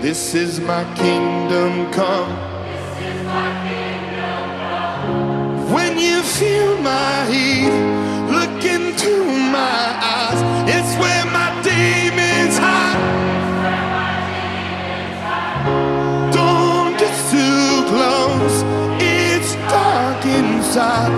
This is my kingdom come. When you feel my heat, look into my eyes. It's where my demons hide. Don't get too close, it's dark inside.